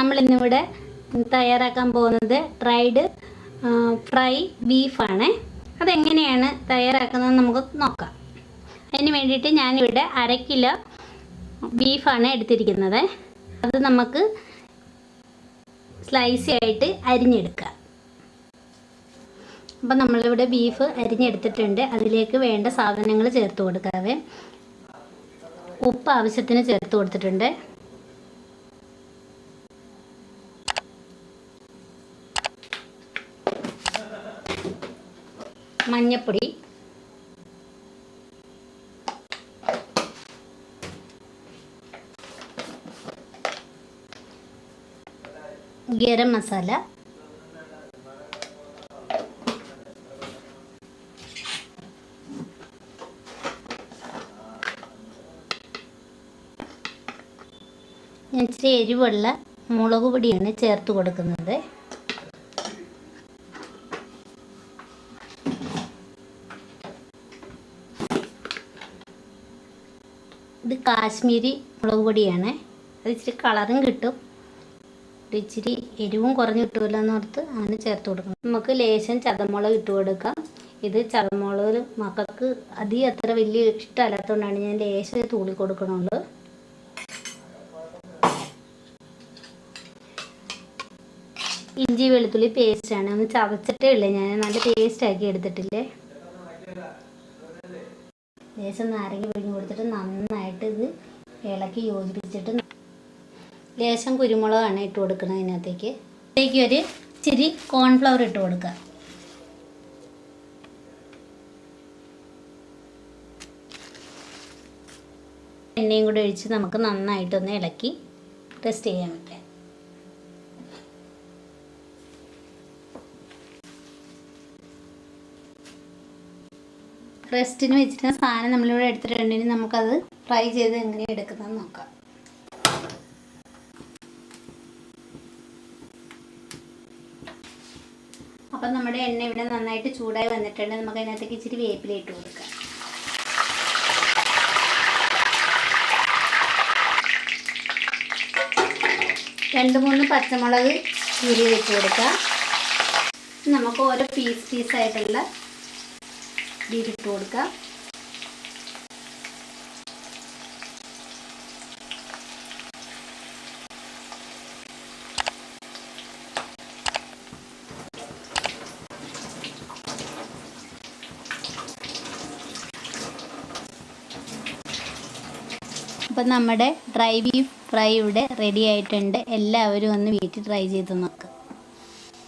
നമ്മളിന്നിവിടെ തയ്യാറാക്കാൻ പോകുന്നത് dried fry ബീഫാണ്. അതെങ്ങനെയാണ് തയ്യാറാക്കുന്നത് നമുക്ക് നോക്കാം. അതിന് വേണ്ടിയിട്ട് ഞാനിവിടെ 1/2 കിലോ ബീഫാണ് എടുത്തിരിക്കുന്നത്. അത് നമുക്ക് സ്ലൈസി ആയിട്ട് അരിഞ്ഞെടുക്കാം. അപ്പം നമ്മളിവിടെ ബീഫ് അരിഞ്ഞെടുത്തിട്ടുണ്ട്. അതിലേക്ക് വേണ്ട സാധനങ്ങൾ ചേർത്ത് കൊടുക്കാവേ. ഉപ്പ് ആവശ്യത്തിന് ചേർത്ത് കൊടുത്തിട്ടുണ്ട്. മഞ്ഞപ്പൊടി, ഗരം മസാല, ഞാൻ ഇച്ചിരി എരിവുള്ള മുളക് പൊടിയാണ് ചേർത്ത് കൊടുക്കുന്നത്. ഇത് കാശ്മീരി മുളക് പൊടിയാണ്. അത് ഇച്ചിരി കളറും കിട്ടും, ഇച്ചിരി എരിവും കുറഞ്ഞ് കിട്ടുമല്ലോ എന്നോർത്ത് അങ്ങനെ ചേർത്ത് കൊടുക്കണം. നമുക്ക് ലേശം ചതമുളക് ഇട്ട് കൊടുക്കാം. ഇത് ചതമുളക് മക്കൾക്ക് അധികം അത്ര വലിയ ഇഷ്ടമല്ലാത്തതുകൊണ്ടാണ് ഞാൻ ലേശം തൂളി കൊടുക്കണുള്ളൂ. ഇഞ്ചി വെളുത്തുള്ളി പേസ്റ്റാണ്. ഒന്ന് ചതച്ചിട്ടേ ഉള്ളൂ, ഞാൻ നല്ല പേസ്റ്റാക്കി എടുത്തിട്ടില്ലേ. ലേശം നാരങ്ങ പിഴിഞ്ഞ് കൊടുത്തിട്ട് നന്നായിട്ട് ഇത് ഇളക്കി യോജിപ്പിച്ചിട്ട് ലേശം കുരുമുളകാണ് ഇട്ട് കൊടുക്കുന്നത്. ഇതിനകത്തേക്ക് ഒരു ഇച്ചിരി കോൺഫ്ലവർ ഇട്ട് കൊടുക്കുക. എണ്ണയും കൂടെ ഒഴിച്ച് നമുക്ക് നന്നായിട്ടൊന്ന് ഇളക്കി റെസ്റ്റ് ചെയ്യാൻ പറ്റും. റെസ്റ്റിന് വെച്ചിട്ട് സാധനം നമ്മളിവിടെ എടുത്തിട്ടുണ്ടെങ്കിൽ നമുക്കത് ഫ്രൈ ചെയ്ത് എങ്ങനെ എടുക്കുന്നതെന്ന് നോക്കാം. അപ്പം നമ്മുടെ എണ്ണ ഇവിടെ നന്നായിട്ട് ചൂടായി വന്നിട്ടുണ്ട്. നമുക്ക് അതിനകത്തേക്ക് ഇച്ചിരി വേപ്പില ഇട്ട് കൊടുക്കാം. രണ്ട് മൂന്ന് പച്ചമുളക് കീറി വെച്ച് കൊടുക്കാം. നമുക്ക് ഓരോ പീസായിട്ടുള്ള ബീഫ് ഇട്ട് കൊടുക്കാം. അപ്പം നമ്മുടെ ഡ്രൈ ബീഫ് ഫ്രൈ ഇവിടെ റെഡി ആയിട്ടുണ്ട്. എല്ലാവരും ഒന്ന് വീട്ടിൽ ട്രൈ ചെയ്ത് നോക്കുക.